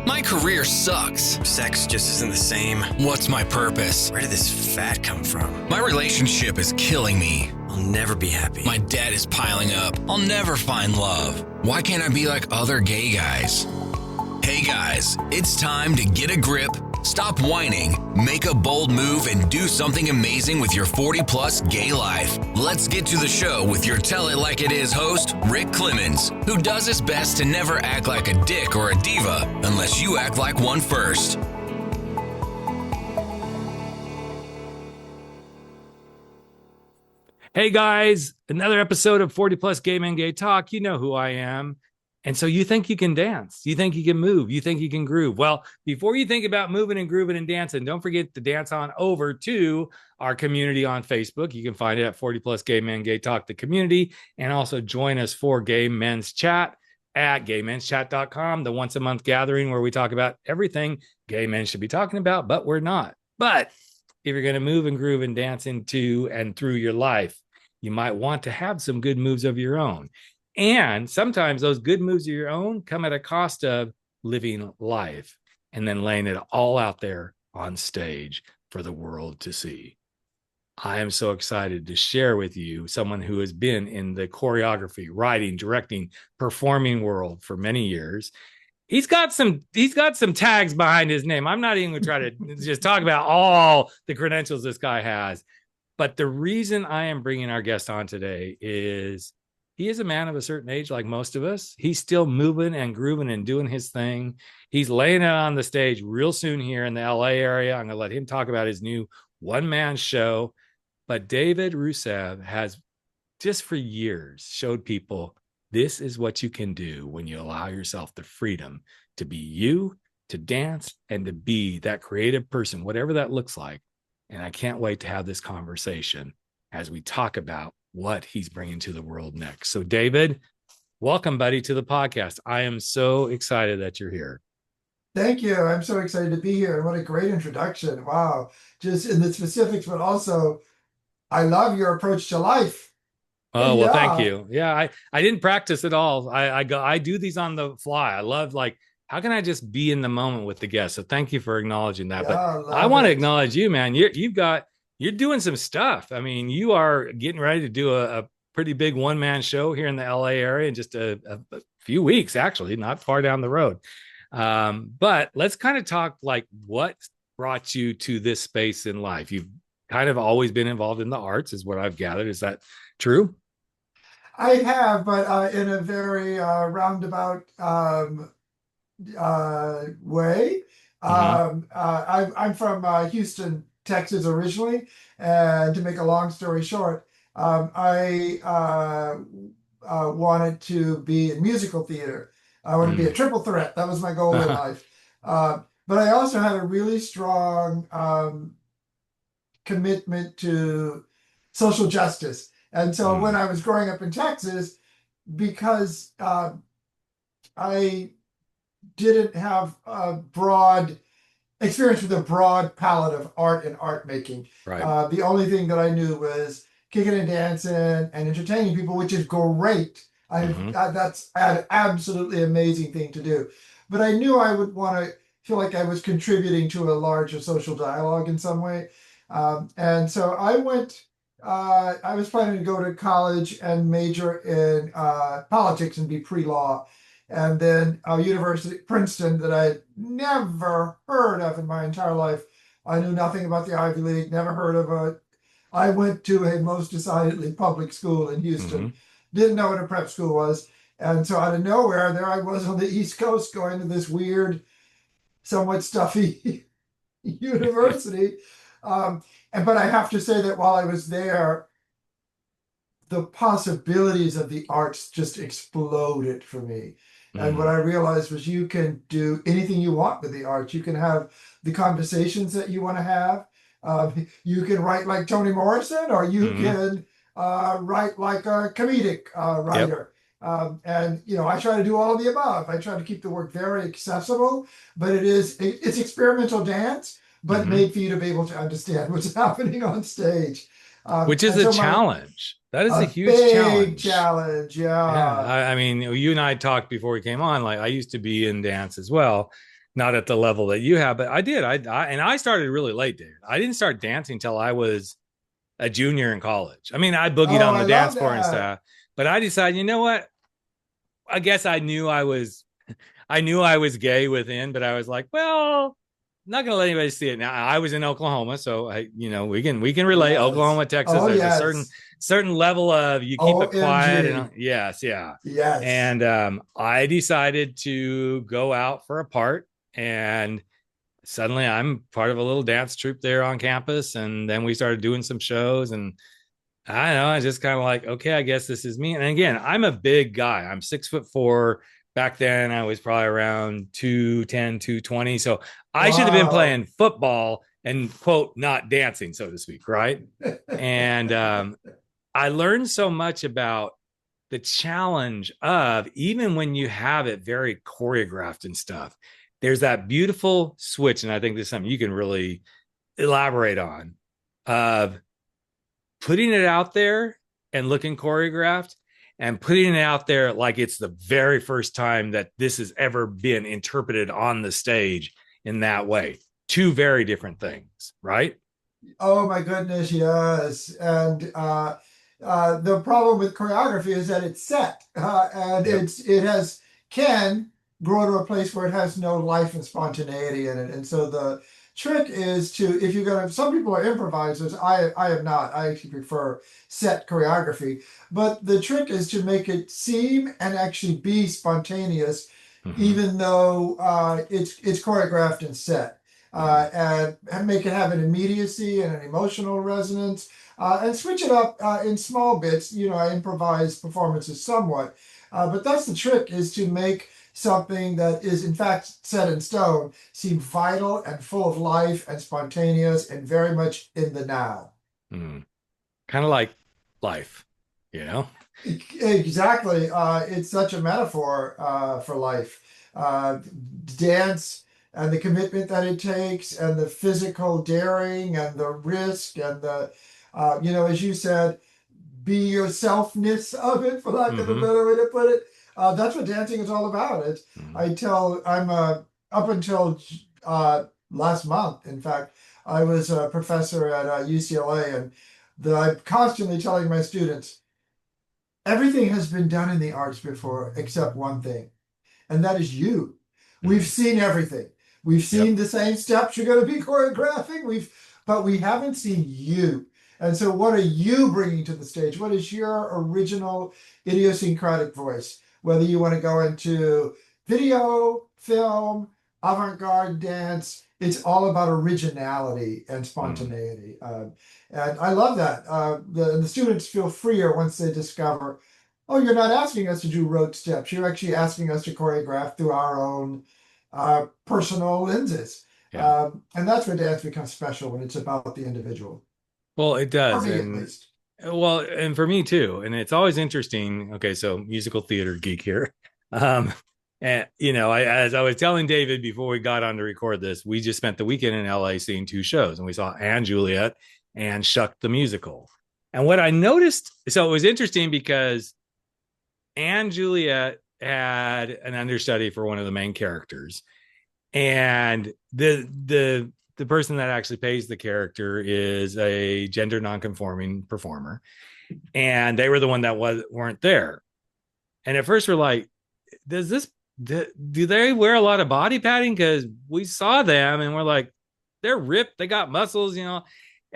My career sucks. Sex just isn't the same. What's my purpose? Where did this fat come from? My relationship is killing me. I'll never be happy. My debt is piling up. I'll never find love. Why can't I be like other gay guys? Hey guys, it's time to get a grip, stop whining, make a bold move, and do something amazing with your 40-plus gay life. Let's get to the show with your Tell It Like It Is host, Rick Clemons, who does his best to never act like a dick or a diva unless you act like one first. Hey guys, another episode of 40 Plus Gay Men Gay Talk. You know who I am. And so you think you can dance, you think you can move, you think you can groove. Well, before you think about moving and grooving and dancing, don't forget to dance on over to our community on Facebook. You can find it at 40 Plus Gay Men Gay Talk, the community, and also join us for Gay Men's Chat at gaymenschat.com, the once a month gathering where we talk about everything gay men should be talking about, but we're not. But if you're going to move and groove and dance into and through your life, you might want to have some good moves of your own. And sometimes those good moves of your own come at a cost of living life and then laying it all out there on stage for the world to see. I am so excited to share with you someone who has been in the choreography, writing, directing, performing world for many years. He's got some tags behind his name. I'm not even going to try to just talk about all the credentials this guy has. But the reason I am bringing our guest on today is he is a man of a certain age, like most of us. He's still moving and grooving and doing his thing. He's laying it on the stage real soon here in the LA area. I'm going to let him talk about his new one-man show. But David Rousseve has just for years showed people this is what you can do when you allow yourself the freedom to be you, to dance, and to be that creative person, whatever that looks like. And I can't wait to have this conversation as we talk about what he's bringing to the world next. So David, welcome, buddy, to the podcast. I am so excited that you're here. Thank you. I'm so excited to be here. What a great introduction. Wow. Just in the specifics, but also I love your approach to life. Oh, well, thank you. Yeah, I didn't practice at all. I do these on the fly. I love, like, how can I just be in the moment with the guest? So thank you for acknowledging that. Yeah, but I want to acknowledge you, man. You're doing some stuff. I mean, you are getting ready to do a pretty big one-man show here in the LA area in just a few weeks, actually, not far down the road. But let's kind of talk like what brought you to this space in life. You've kind of always been involved in the arts, is what I've gathered. Is that true? I have, but in a very roundabout way. I'm from Houston, Texas originally, and to make a long story short, I wanted to be in musical theater. I wanted to be a triple threat. That was my goal in life. But I also had a really strong commitment to social justice. And so when I was growing up in Texas, because I didn't have a broad experience with a broad palette of art and art making. Right. The only thing that I knew was kicking and dancing and entertaining people, which is great. That's an absolutely amazing thing to do. But I knew I would want to feel like I was contributing to a larger social dialogue in some way. And so I was planning to go to college and major in politics and be pre-law. And then a university, Princeton, that I had never heard of in my entire life. I knew nothing about the Ivy League, never heard of it. I went to a most decidedly public school in Houston, didn't know what a prep school was. And so out of nowhere, there I was on the East Coast going to this weird, somewhat stuffy university. But I have to say that while I was there, the possibilities of the arts just exploded for me. And what I realized was you can do anything you want with the arts. You can have the conversations that you want to have. You can write like Toni Morrison, or you can write like a comedic writer. Yep. And, I try to do all of the above. I try to keep the work very accessible, but it's experimental dance, but made for you to be able to understand what's happening on stage. Which is a challenge. That is a huge challenge. Yeah. I mean, you and I talked before we came on, like I used to be in dance as well. not at the level that you have, but I did. I started really late, David. I didn't start dancing until I was a junior in college. I mean, I boogied Oh, on the I dance love floor and that. stuff, but I decided, you know what? I guess I knew I was gay within, but I was like, well, not gonna let anybody see it. Now I was in Oklahoma, so we can relate. Yes. Oklahoma, Texas. Oh, There's a certain yes. level of you keep it quiet, and OMG. yes, yeah. Yes. And I decided to go out for a part, and suddenly I'm part of a little dance troupe there on campus, and then we started doing some shows, and I don't know. I just kind of like, okay, I guess this is me. And again, I'm a big guy. I'm 6'4". Back then, I was probably around 210, 220. So I should have been Wow. playing football and, quote, not dancing, so to speak. Right. And I learned so much about the challenge of even when you have it very choreographed and stuff, there's that beautiful switch. And I think this is something you can really elaborate on of putting it out there and looking choreographed and putting it out there like it's the very first time that this has ever been interpreted on the stage in that way. Two very different things, right? Oh my goodness, yes. And the problem with choreography is that it's set, and Yep. it has can grow to a place where it has no life and spontaneity in it. And so the trick is to, if you're gonna, some people are improvisers. I am not. I actually prefer set choreography. But the trick is to make it seem and actually be spontaneous, Mm-hmm. even though it's choreographed and set. Mm-hmm. And make it have an immediacy and an emotional resonance, and switch it up in small bits. I improvise performances somewhat, but that's the trick: is to make something that is in fact set in stone seem vital and full of life and spontaneous and very much in the now. Mm-hmm. Kind of like life, you know? Exactly. It's such a metaphor for life. Uh, Dance and the commitment that it takes, and the physical daring, and the risk, and as you said, be yourselfness of it, for lack of a Mm-hmm. better way to put it. That's what dancing is all about. Mm-hmm. I'm up until last month, in fact, I was a professor at UCLA, and I'm constantly telling my students, everything has been done in the arts before except one thing, and that is you. We've Mm-hmm. seen everything. We've Yep. seen the same steps you're going to be choreographing. But we haven't seen you. And so, what are you bringing to the stage? What is your original idiosyncratic voice? Whether you want to go into video, film, avant-garde dance, it's all about originality and Mm-hmm. spontaneity. And I love that. The students feel freer once they discover, oh, you're not asking us to do rote steps. You're actually asking us to choreograph through our own personal lenses. Yeah. And that's where dance becomes special, when it's about the individual. Well, it For does. me, at And least. well, and for me too. And it's always interesting. Okay, so musical theater geek here. Um, and as I was telling David before we got on to record this, we just spent the weekend in LA seeing two shows, and we saw Anne Juliet and Shuck the Musical. And what I noticed, so it was interesting because Anne Juliet had an understudy for one of the main characters, and the person that actually plays the character is a gender nonconforming performer, and they were the one that weren't there. And at first we're like, does this do they wear a lot of body padding? Because we saw them and we're like, they're ripped, they got muscles, and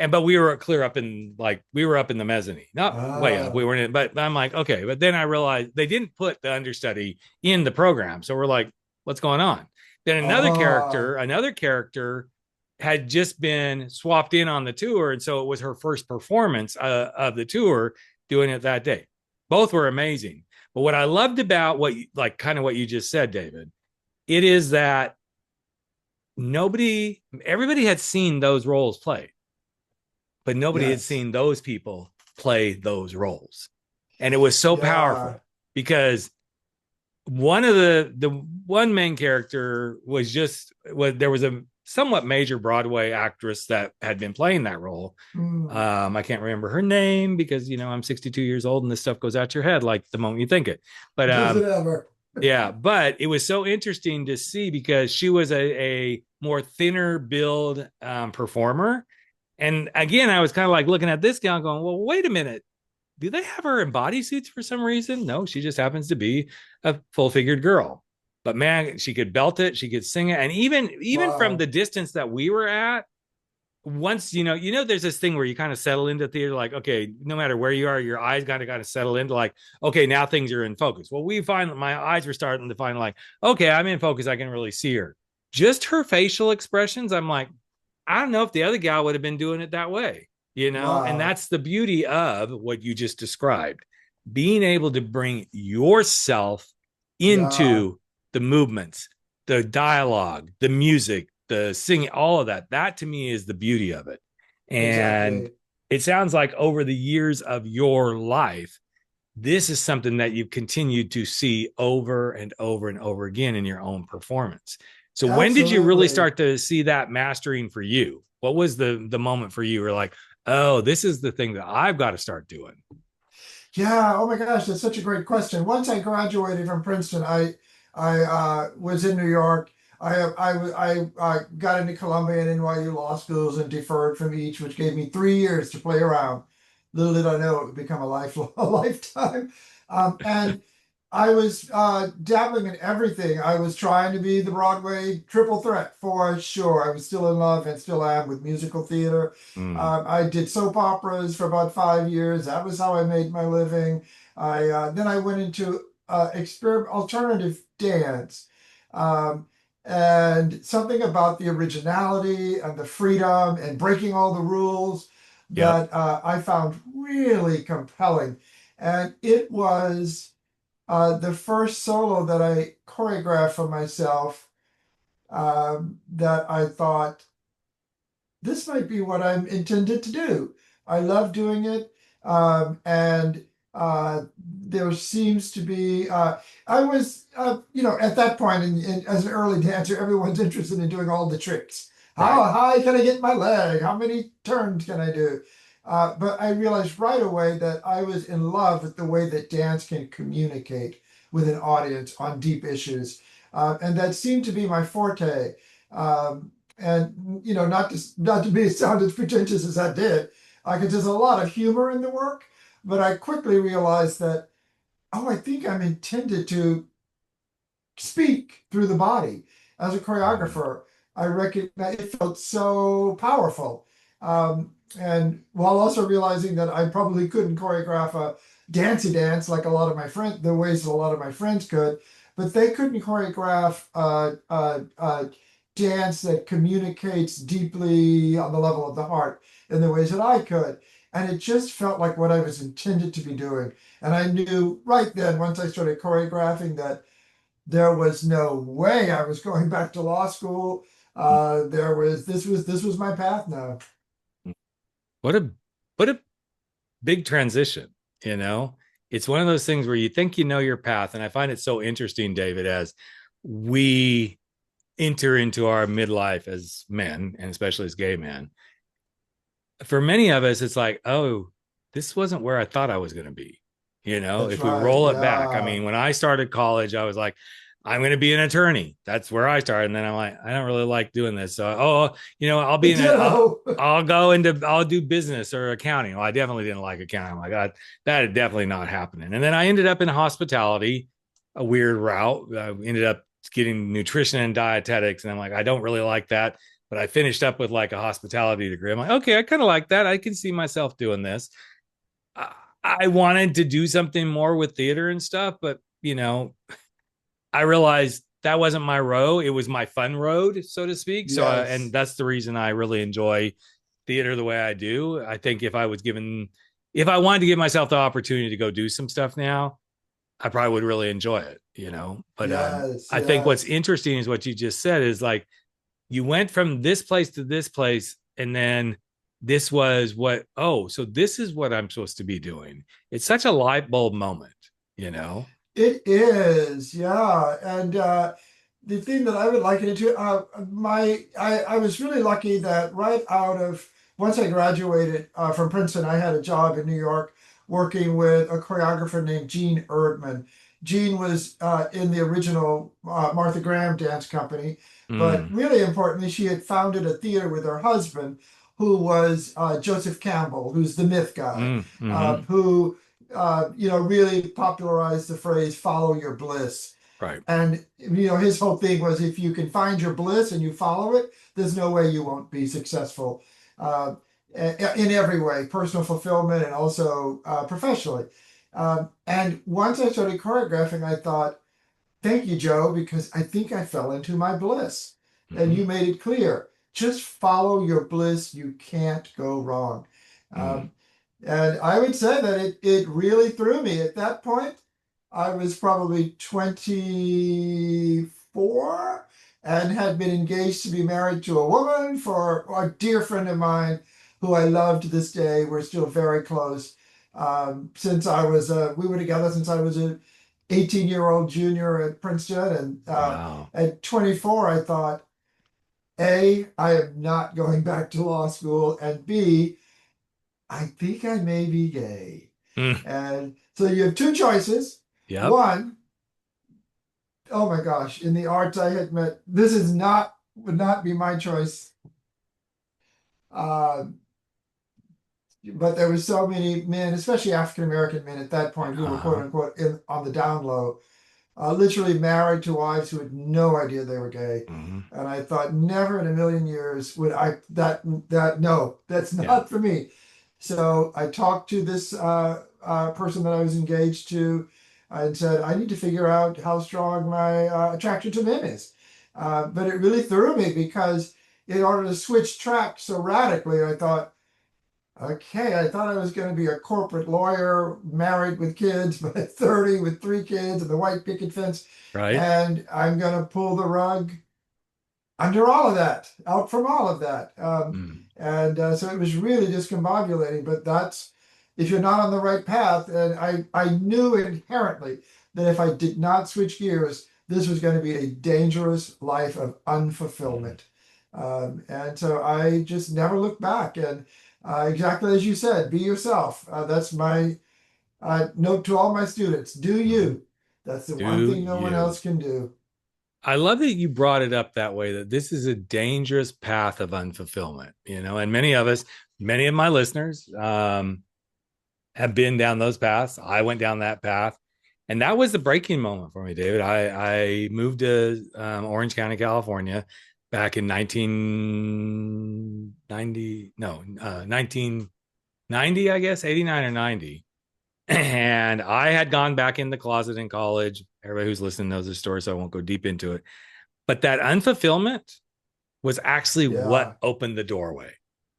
but we were clear up in, like, we were up in the mezzanine, not way up, we Oh, weren't in, but I'm like, okay. But then I realized they didn't put the understudy in the program, so we're like, what's going on? Then oh, another character had just been swapped in on the tour, and so it was her first performance of the tour, doing it that day. Both were amazing. But what I loved about what you just said, David, it is that everybody had seen those roles played, but nobody had yes. seen those people play those roles. And it was so Yeah. powerful because the one main character there was a somewhat major Broadway actress that had been playing that role. Hmm. I can't remember her name because I'm 62 years old and this stuff goes out your head like the moment you think it. But Does it ever? Yeah, but it was so interesting to see because she was a more thinner build performer. And again, I was kind of like looking at this gal going, well, wait a minute. Do they have her in bodysuits for some reason? No, she just happens to be a full-figured girl. But man, she could belt it, she could sing it. And even from Wow. the distance that we were at, once there's this thing where you kind of settle into theater, like, okay, no matter where you are, your eyes gotta settle into like, okay, now things are in focus. Well, we find that my eyes were starting to find like, okay, I'm in focus, I can really see her. Just her facial expressions, I'm like, I don't know if the other gal would have been doing it that way, and Wow. that's the beauty of what you just described, being able to bring yourself Yeah, into the movements, the dialogue, the music, the singing, all of that. That to me is the beauty of it. And exactly. it sounds like over the years of your life, this is something that you've continued to see over and over and over again in your own performance. So when did you really Absolutely. start to see that mastering for you? What was the moment for you where like, oh, this is the thing that I've got to start doing? Yeah. Oh my gosh, that's such a great question. Once I graduated from Princeton, I was in New York. I got into Columbia and NYU law schools and deferred from each, which gave me 3 years to play around. Little did I know it would become a a lifetime. And I was dabbling in everything. I was trying to be the Broadway triple threat for sure. I was still in love and still am with musical theater. Mm, I did soap operas for about 5 years. That was how I made my living. I then I went into alternative dance, um, and something about the originality and the freedom and breaking all the rules yep. that I found really compelling. And it was the first solo that I choreographed for myself, that I thought this might be what I'm intended to do. I love doing it. And there seems to be, I was, at that point as an early dancer, everyone's interested in doing all the tricks. How Right. high can I get my leg? How many turns can I do? But I realized right away that I was in love with the way that dance can communicate with an audience on deep issues. And that seemed to be my forte. And not to be sound as pretentious as that did, because there's a lot of humor in the work, but I quickly realized that, oh, I think I'm intended to speak through the body. As a Mm, choreographer, I recognize it felt so powerful. And while also realizing that I probably couldn't choreograph a dancey dance like a lot of my friends, the ways a lot of my friends could, but they couldn't choreograph a dance that communicates deeply on the level of the heart in the ways that I could. And it just felt like what I was intended to be doing. And I knew right then, once I started choreographing, that there was no way I was going back to law school. mm, This was my path now. mm. What a big transition, you know? It's one of those things where you think you know your path. And I find it so interesting, David, as we enter into our midlife as men, and especially as gay men. For many of us, it's like, oh, this wasn't where I thought I was going to be. That's If we right. roll it back, I Yeah. mean, when I started college, I was like, I'm going to be an attorney. That's where I started. And then I'm like, I don't really like doing this. So, I'll be in Ditto. I'll do business or accounting. Well, I definitely didn't like accounting. I'm like, that is definitely not happening. And then I ended up in hospitality, a weird route. I ended up getting nutrition and dietetics. And I'm like, I don't really like that, but I finished up with like a hospitality degree. I'm like, okay, I kind of like that. I can see myself doing this. I wanted to do something more with theater and stuff, but I realized that wasn't my road. It was my fun road, so to speak. So, and Yes. that's the reason I really enjoy theater the way I do. I think if I wanted to give myself the opportunity to go do some stuff now, I probably would really enjoy it. But Yes. I think what's Yes. interesting is what you just said is like you went from this place to this place, and then this was so this is what I'm supposed to be doing. It's such a light bulb moment. It is. Yeah. And the thing that I would liken it to, I was really lucky that right out of once I graduated from Princeton, I had a job in New York working with a choreographer named Gene Erdman. Gene was in the original Martha Graham dance company, but Mm, really importantly, she had founded a theater with her husband, who was Joseph Campbell, who's the myth guy, mm-hmm. who really popularized the phrase "follow your bliss." Right. And his whole thing was, if you can find your bliss and you follow it, there's no way you won't be successful uh, in every way, personal fulfillment and also professionally. And once I started choreographing, I thought, thank you, Joe, because I think I fell into my bliss. And Mm-hmm. you made it clear. Just follow your bliss. You can't go wrong. Mm. Um, and I would say that it really threw me. At that point, I was probably 24 and had been engaged to be married to a woman for a dear friend of mine who I love to this day. We're still very close. Since we were together since I was a 18-year-old junior at Princeton. And Wow. at 24, I thought, A, I am not going back to law school, and B, I think I may be gay. Mm. And so you have two choices. Yep. One, oh my gosh, in the arts I had met, would not be my choice. Uh, but there were so many men, especially African American men at that point, who were quote Uh-huh. unquote on the down low, literally married to wives who had no idea they were gay. Mm-hmm. And I thought, never in a million years would no, that's Yeah. not for me. So I talked to this person that I was engaged to and said, I need to figure out how strong my attraction to men is. But it really threw me because in order to switch tracks so radically, I thought, okay, I thought I was going to be a corporate lawyer, married with kids, by 30 with three kids and the white picket fence. Right. And I'm going to pull the rug under all of that, out from all of that. Mm. And so it was really discombobulating. But if you're not on the right path, and I knew inherently that if I did not switch gears, this was going to be a dangerous life of Mm. unfulfillment. And so I just never looked back. And exactly as you said, be yourself. That's my note to all my students. Do Mm-hmm. you. That's the one Do thing no one you? else can do. I love that you brought it up that way, that this is a dangerous path of unfulfillment, and many of us, many of my listeners, have been down those paths. I went down that path. And that was the breaking moment for me, David. I moved to Orange County, California back in 1990, I guess, 89 or 90. And I had gone back in the closet in college. Everybody who's listening knows the story, so I won't go deep into it. But that unfulfillment was actually what Yeah. opened the doorway,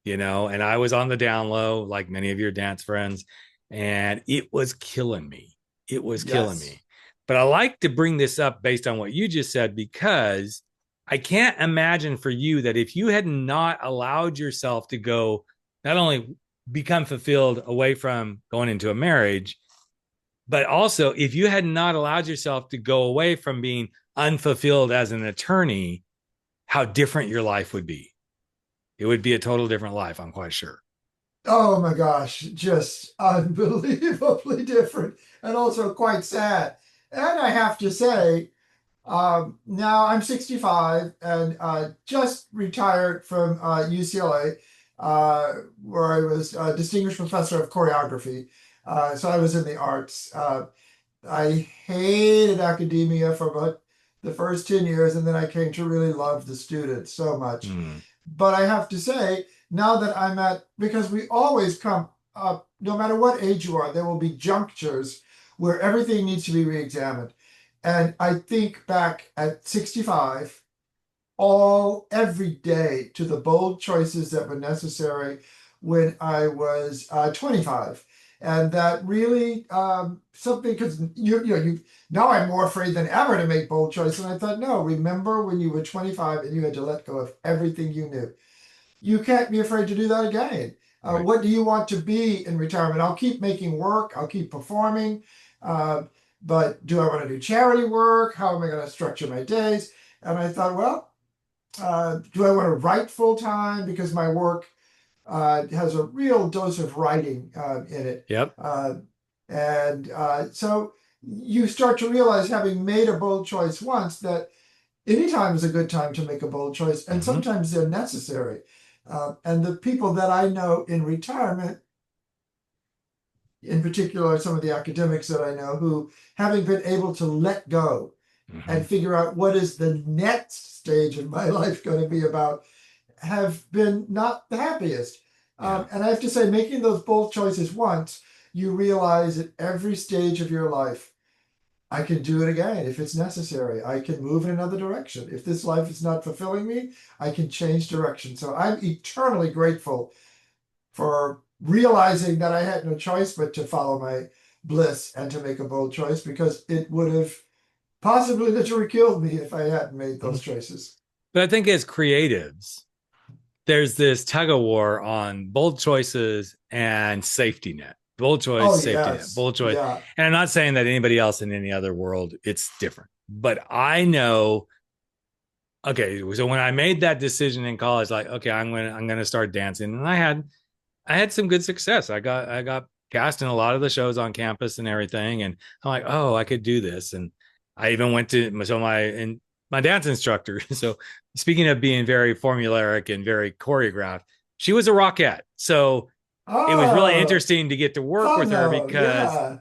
and I was on the down low, like many of your dance friends, and it was killing me. It was killing Yes. me. But I like to bring this up based on what you just said, because I can't imagine for you that if you had not allowed yourself to go, not only become fulfilled away from going into a marriage, but also if you had not allowed yourself to go away from being unfulfilled as an attorney, how different your life would be. It would be a total different life, I'm quite sure. Oh my gosh, just unbelievably different and also quite sad. And I have to say, now I'm 65 and just retired from UCLA, where I was a distinguished professor of choreography. So I was in the arts. I hated academia for about the first 10 years, and then I came to really love the students so much. Mm, But I have to say, now that because we always come up, no matter what age you are, there will be junctures where everything needs to be reexamined. And I think back at 65, every day to the bold choices that were necessary when I was 25. And that really something, because now I'm more afraid than ever to make bold choices. And I thought, no, remember when you were 25 and you had to let go of everything you knew. You can't be afraid to do that again. right. What do you want to be in retirement? I'll keep making work. I'll keep performing. Uh, but do I want to do charity work? How am I going to structure my days? And I thought, well, do I want to write full time? Because my work has a real dose of writing in it. Yep. So you start to realize, having made a bold choice once, that anytime is a good time to make a bold choice, and sometimes they're necessary. And the people that I know in retirement, in particular, some of the academics that I know, who, having been able to let go and figure out what is the next stage of my life going to be about, have been not the happiest. And I have to say, making those bold choices once, you realize at every stage of your life, I can do it again if it's necessary. I can move in another direction. If this life is not fulfilling me, I can change direction. So I'm eternally grateful for realizing that I had no choice but to follow my bliss and to make a bold choice, because it would have possibly literally killed me if I hadn't made those choices. But I think as creatives, there's this tug of war on bold choices and safety net. Bold choice, safety net, bold choice. Yeah. And I'm not saying that anybody else in any other world, it's different. But I know, okay, so when I made that decision in college, like, okay, I'm gonna start dancing. And I had some good success. I got cast in a lot of the shows on campus and everything. And I'm like, oh, I could do this. And I even went to my dance instructor. So speaking of being very formulaic and very choreographed, she was a rockette. So it was really interesting to get to work with her, because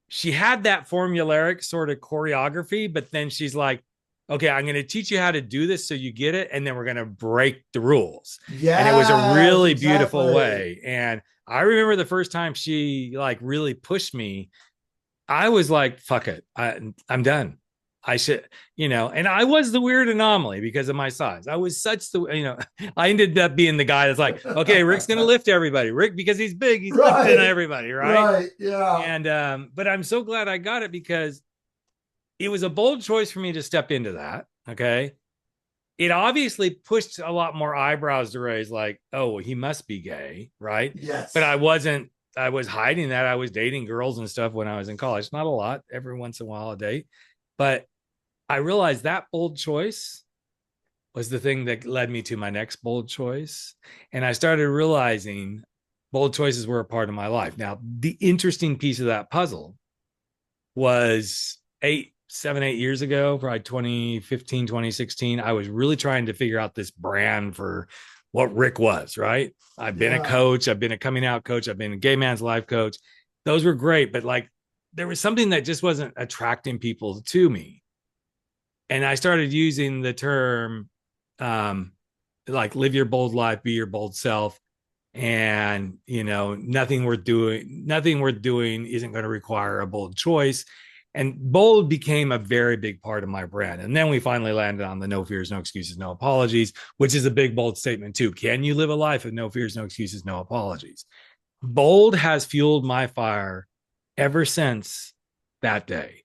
she had that formulaic sort of choreography, but then she's like, okay, I'm going to teach you how to do this so you get it, and then we're going to break the rules. Yeah, and it was a really beautiful way. And I remember the first time she like really pushed me, I was like, fuck it, I'm done. I should, and I was the weird anomaly because of my size. I was such I ended up being the guy that's like, okay, Rick's going to lift everybody. Rick, because he's big, he's lifting everybody. Right. Yeah. And, but I'm so glad I got it, because it was a bold choice for me to step into that. Okay. It obviously pushed a lot more eyebrows to raise, like, oh, he must be gay. Right. Yes. But I was hiding that. I was dating girls and stuff when I was in college. Not a lot, every once in a while a date. But I realized that bold choice was the thing that led me to my next bold choice. And I started realizing bold choices were a part of my life. Now, the interesting piece of that puzzle was 7, 8 years ago, probably 2015, 2016, I was really trying to figure out this brand for what Rick was, right? I've been a coach. I've been a coming out coach. I've been a gay man's life coach. Those were great. But like, there was something that just wasn't attracting people to me. And I started using the term, like, live your bold life, be your bold self. And, nothing worth doing isn't going to require a bold choice. And bold became a very big part of my brand. And then we finally landed on the no fears, no excuses, no apologies, which is a big, bold statement too. Can you live a life of no fears, no excuses, no apologies? Bold has fueled my fire ever since that day.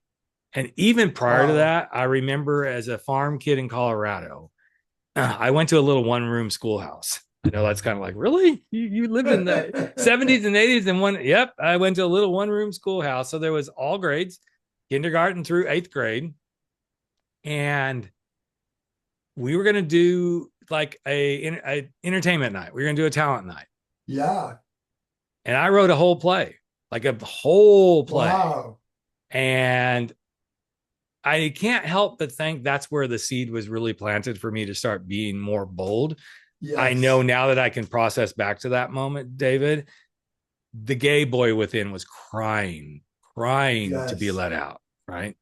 And even prior to that, I remember as a farm kid in Colorado, I went to a little one-room schoolhouse. I know that's kind of like, really? You lived in the 70s and 80s in one? Yep. I went to a little one-room schoolhouse. So there was all grades, kindergarten through 8th grade. And we were going to do like a entertainment night. We were going to do a talent night. Yeah. And I wrote a whole play, like a whole play. Wow. And I can't help but think that's where the seed was really planted for me to start being more bold. Yes. I know now that I can process back to that moment, David, the gay boy within was crying to be let out, right?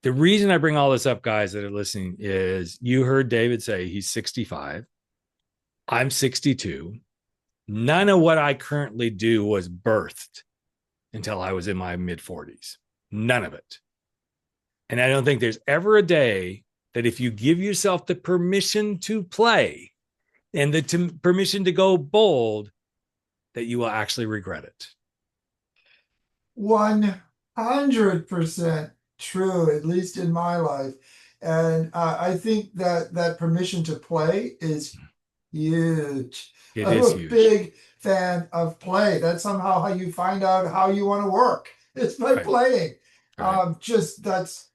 The reason I bring all this up, guys that are listening, is you heard David say he's 65. I'm 62. None of what I currently do was birthed until I was in my mid-40s. None of it. And I don't think there's ever a day that if you give yourself the permission to play and the permission to go bold, that you will actually regret it. 100% true, at least in my life. And I think that permission to play is huge. I'm a big fan of play. That's somehow how you find out how you want to work. It's by playing. That's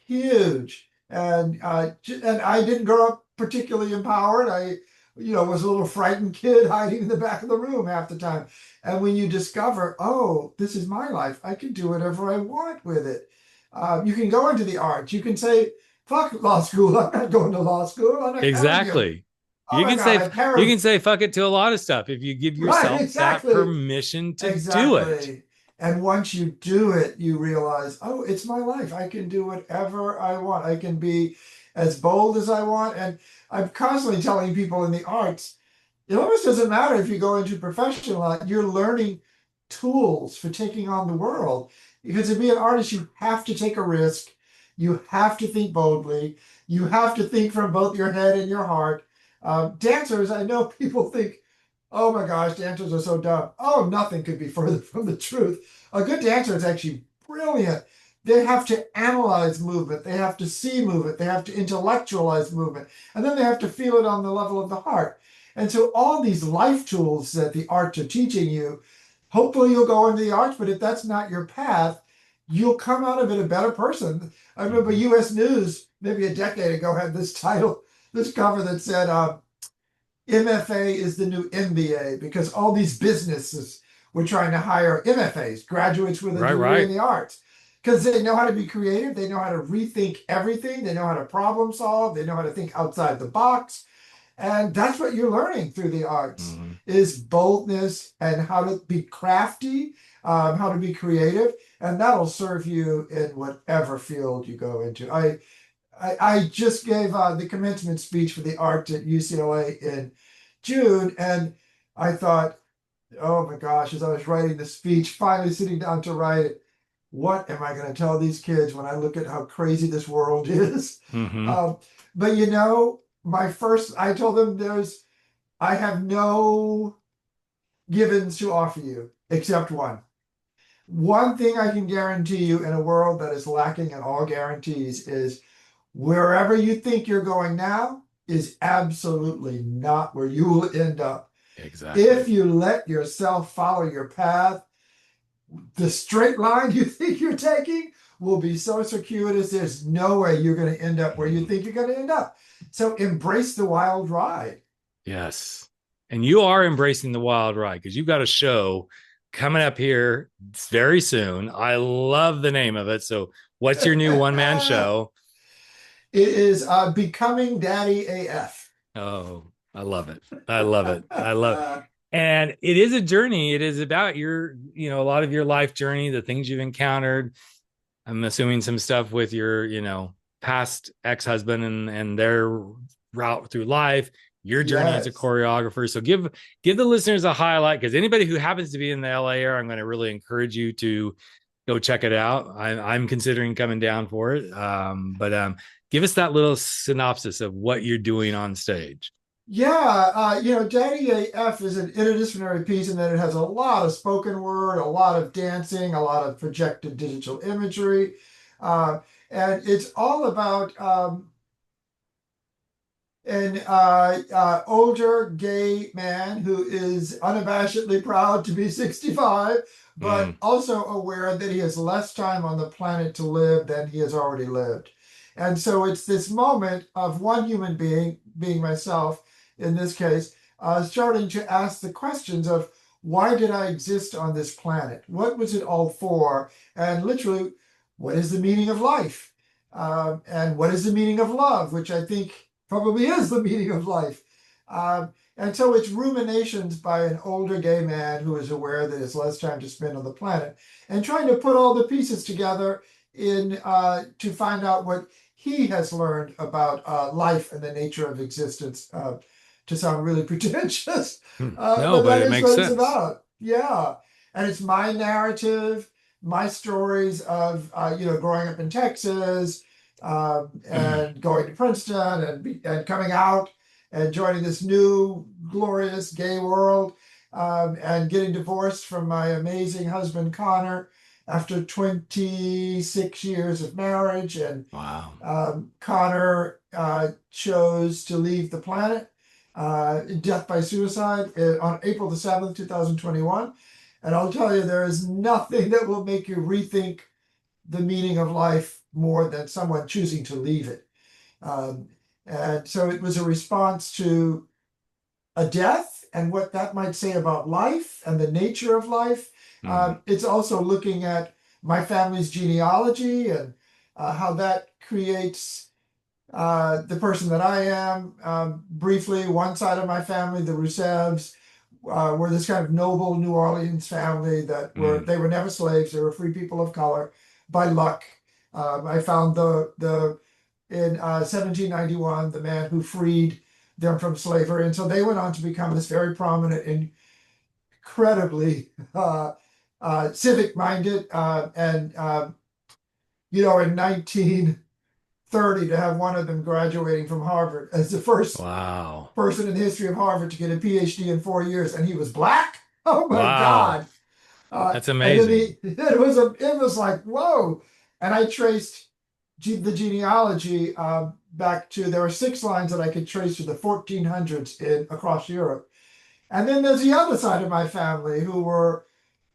huge. And I didn't grow up particularly empowered. I was a little frightened kid hiding in the back of the room half the time. And when you discover, oh, this is my life, I can do whatever I want with it. You can go into the arts. You can say, fuck law school. I'm not going to law school. I'm not Exactly. Oh You my can God, you can say fuck it to a lot of stuff if you give yourself Right, exactly. that permission to do it. Exactly. And once you do it, you realize, oh, it's my life. I can do whatever I want. I can be as bold as I want. And I'm constantly telling people in the arts, it almost doesn't matter if you go into professional art, you're learning tools for taking on the world. Because to be an artist, you have to take a risk. You have to think boldly. You have to think from both your head and your heart. Dancers, I know people think, oh my gosh, dancers are so dumb. Oh, nothing could be further from the truth. A good dancer is actually brilliant. They have to analyze movement. They have to see movement. They have to intellectualize movement. And then they have to feel it on the level of the heart. And so all these life tools that the arts are teaching you, hopefully you'll go into the arts, but if that's not your path, you'll come out of it a better person. I remember US News, maybe a decade ago, had this title, this cover that said, MFA is the new MBA, because all these businesses were trying to hire MFAs, graduates with a degree in the arts, because they know how to be creative, they know how to rethink everything, they know how to problem solve, they know how to think outside the box. And that's what you're learning through the arts is boldness and how to be crafty, how to be creative, and that'll serve you in whatever field you go into. I just gave the commencement speech for the art at UCLA in June, and I thought, oh my gosh, as I was writing the speech, finally sitting down to write it, what am I going to tell these kids when I look at how crazy this world is? But you know, I told them I have no givens to offer you except one. One thing I can guarantee you in a world that is lacking in all guarantees is wherever you think you're going now is absolutely not where you will end up. Exactly. If you let yourself follow your path, the straight line you think you're taking will be so circuitous, there's no way you're going to end up where you think you're going to end up. So embrace the wild ride. Yes. And you are embracing the wild ride because you've got a show coming up here very soon. I love the name of it. So what's your new one-man show? It is Becoming Daddy AF. Oh, I love it. I love it. I love it. And it is a journey. It is about a lot of your life journey, the things you've encountered. I'm assuming some stuff with your, past ex-husband and their route through life, your journey as a choreographer. So give the listeners a highlight, because anybody who happens to be in the LA area, I'm going to really encourage you to go check it out. I'm considering coming down for it. But give us that little synopsis of what you're doing on stage. Yeah, Daddy AF is an interdisciplinary piece in that it has a lot of spoken word, a lot of dancing, a lot of projected digital imagery. And it's all about an older gay man who is unabashedly proud to be 65, but also aware that he has less time on the planet to live than he has already lived. And so it's this moment of one human being myself, in this case, starting to ask the questions of, why did I exist on this planet? What was it all for? And literally, what is the meaning of life? And what is the meaning of love, which I think probably is the meaning of life. And so it's ruminations by an older gay man who is aware that he has less time to spend on the planet, and trying to put all the pieces together to find out what he has learned about life and the nature of existence. To sound really pretentious. No, but it makes sense. It's about. Yeah. And it's my narrative, my stories of, growing up in Texas and going to Princeton and coming out and joining this new glorious gay world and getting divorced from my amazing husband, Connor, after 26 years of marriage. And Connor chose to leave the planet. Death by suicide on April the 7th, 2021. And I'll tell you, there is nothing that will make you rethink the meaning of life more than someone choosing to leave it. And so it was a response to a death and what that might say about life and the nature of life. It's also looking at my family's genealogy and how that creates the person that I am. Briefly, one side of my family, the Rousseves, were this kind of noble New Orleans family that they were never slaves. They were free people of color by luck. I found in 1791 the man who freed them from slavery, and so they went on to become this very prominent and incredibly civic-minded, and in 1930 to have one of them graduating from Harvard as the first person in the history of Harvard to get a PhD in 4 years, and he was black. Oh my God, that's amazing. And then it was like, whoa. And I traced the genealogy back to, there were 6 lines that I could trace to the 1400s across Europe. And then there's the other side of my family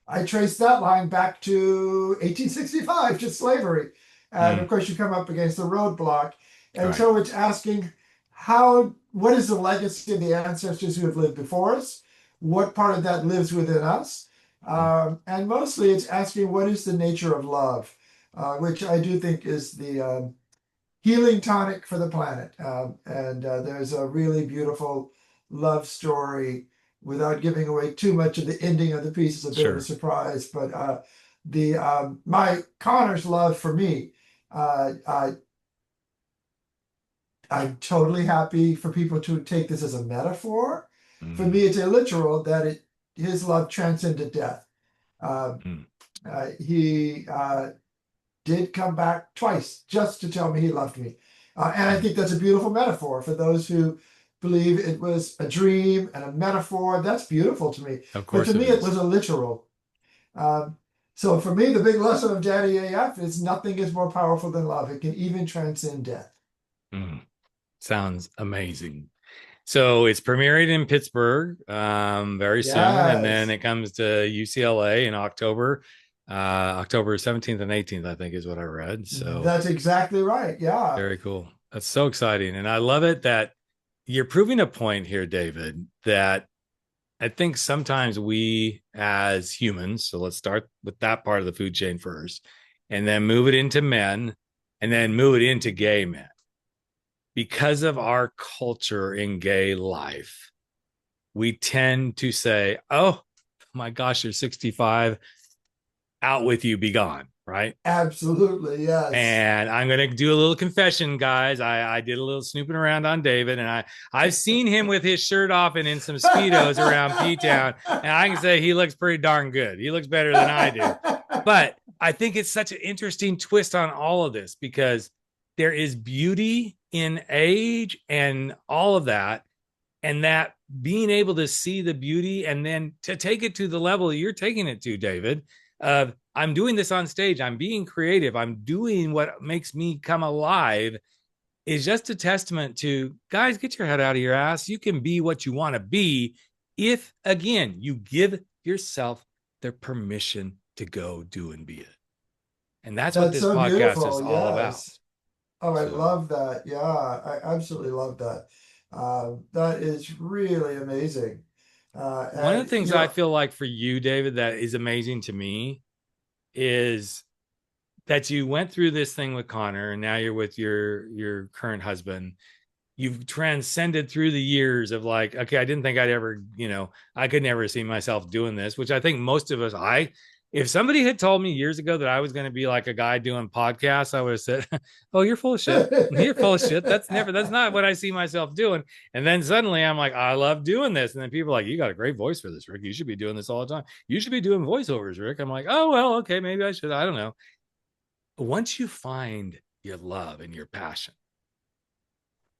I traced that line back to 1865, to slavery. And of course you come up against the roadblock. And so it's asking what is the legacy of the ancestors who have lived before us? What part of that lives within us? And mostly it's asking, what is the nature of love? Which I do think is the healing tonic for the planet. And there's a really beautiful love story, without giving away too much of the ending of the piece. Is a bit of a surprise, but my Connor's love for me, I'm totally happy for people to take this as a metaphor. For me, it's a literal that his love transcended death. He did come back twice just to tell me he loved me. And I think that's a beautiful metaphor for those who believe it was a dream and a metaphor. That's beautiful to me. Of course, but to me, it was a literal. So for me, the big lesson of Daddy AF is nothing is more powerful than love. It can even transcend death. Sounds amazing. So it's premiering in Pittsburgh very soon, and then it comes to UCLA in October 17th and 18th, I think is what I read. So that's exactly right. Yeah. Very cool. That's so exciting. And I love it that you're proving a point here, David, that I think sometimes we as humans, so let's start with that part of the food chain first, and then move it into men, and then move it into gay men. Because of our culture in gay life, we tend to say, oh my gosh, you're 65, out with you, be gone, right? Absolutely, yes. And I'm going to do a little confession, guys. I did a little snooping around on David, and I've seen him with his shirt off and in some Speedos around P-Town, and I can say he looks pretty darn good. He looks better than I do. But I think it's such an interesting twist on all of this, because there is beauty in age and all of that, and that being able to see the beauty and then to take it to the level you're taking it to, David, of I'm doing this on stage, I'm being creative, I'm doing what makes me come alive, is just a testament to, guys, get your head out of your ass. You can be what you want to be if, again, you give yourself the permission to go do and be it. And that's what this podcast is all about. Oh, I love that. Yeah, I absolutely love that. That is really amazing. One of the things I feel like for you, David, that is amazing to me is that you went through this thing with Connor, and now you're with your current husband. You've transcended through the years of like, okay, I didn't think I'd ever, I could never see myself doing this, which I think most of us, if somebody had told me years ago that I was going to be like a guy doing podcasts, I would have said, oh, you're full of shit. You're full of shit. That's not what I see myself doing. And then suddenly I'm like, I love doing this. And then people are like, you got a great voice for this, Rick. You should be doing this all the time. You should be doing voiceovers, Rick. I'm like, oh, well, okay, maybe I should. I don't know. But once you find your love and your passion,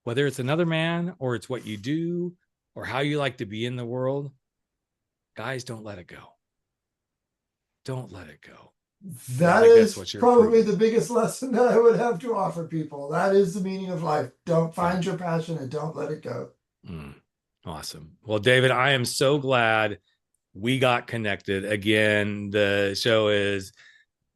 whether it's another man or it's what you do or how you like to be in the world, guys, don't let it go. Don't let it go. That is probably the biggest lesson that I would have to offer people. That is the meaning of life. Don't find your passion and don't let it go. Awesome. Well, David, I am so glad we got connected. Again, the show is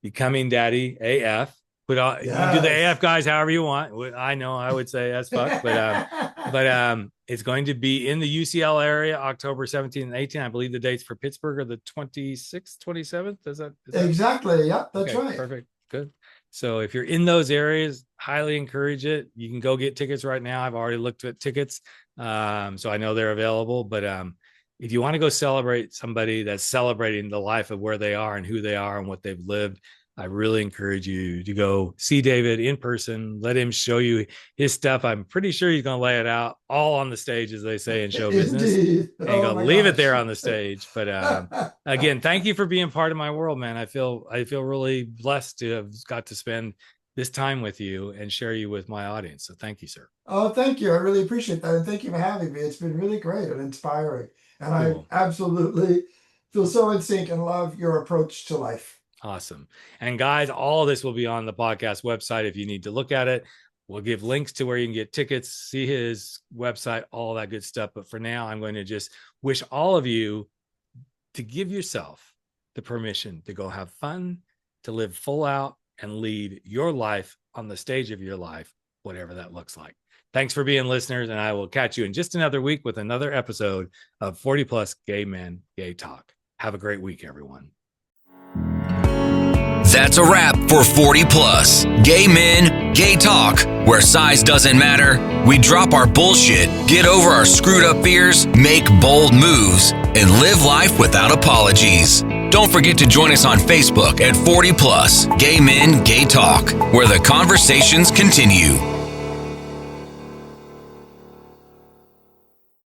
Becoming Daddy AF. You do the AF guys however you want. I know I would say as fuck, but it's going to be in the UCL area, October 17th and 18th. I believe the dates for Pittsburgh are the 26th, 27th. Is that exactly? Yeah, that's okay, right. Perfect. Good. So if you're in those areas, highly encourage it. You can go get tickets right now. I've already looked at tickets. So I know they're available, but if you want to go celebrate somebody that's celebrating the life of where they are and who they are and what they've lived, I really encourage you to go see David in person. Let him show you his stuff. I'm pretty sure he's going to lay it out all on the stage, as they say in show business. And he's going to leave it there on the stage. But again, thank you for being part of my world, man. I feel really blessed to have got to spend this time with you and share you with my audience. So thank you, sir. Oh, thank you. I really appreciate that. And thank you for having me. It's been really great and inspiring. And cool. I absolutely feel so in sync and love your approach to life. Awesome. And guys, all of this will be on the podcast website if you need to look at it. We'll give links to where you can get tickets, see his website, all that good stuff. But for now, I'm going to just wish all of you to give yourself the permission to go have fun, to live full out and lead your life on the stage of your life, whatever that looks like. Thanks for being listeners, and I will catch you in just another week with another episode of 40 Plus Gay Men, Gay Talk. Have a great week, everyone. That's a wrap for 40 Plus Gay Men, Gay Talk, where size doesn't matter. We drop our bullshit, get over our screwed up fears, make bold moves, and live life without apologies. Don't forget to join us on Facebook at 40 Plus Gay Men, Gay Talk, where the conversations continue.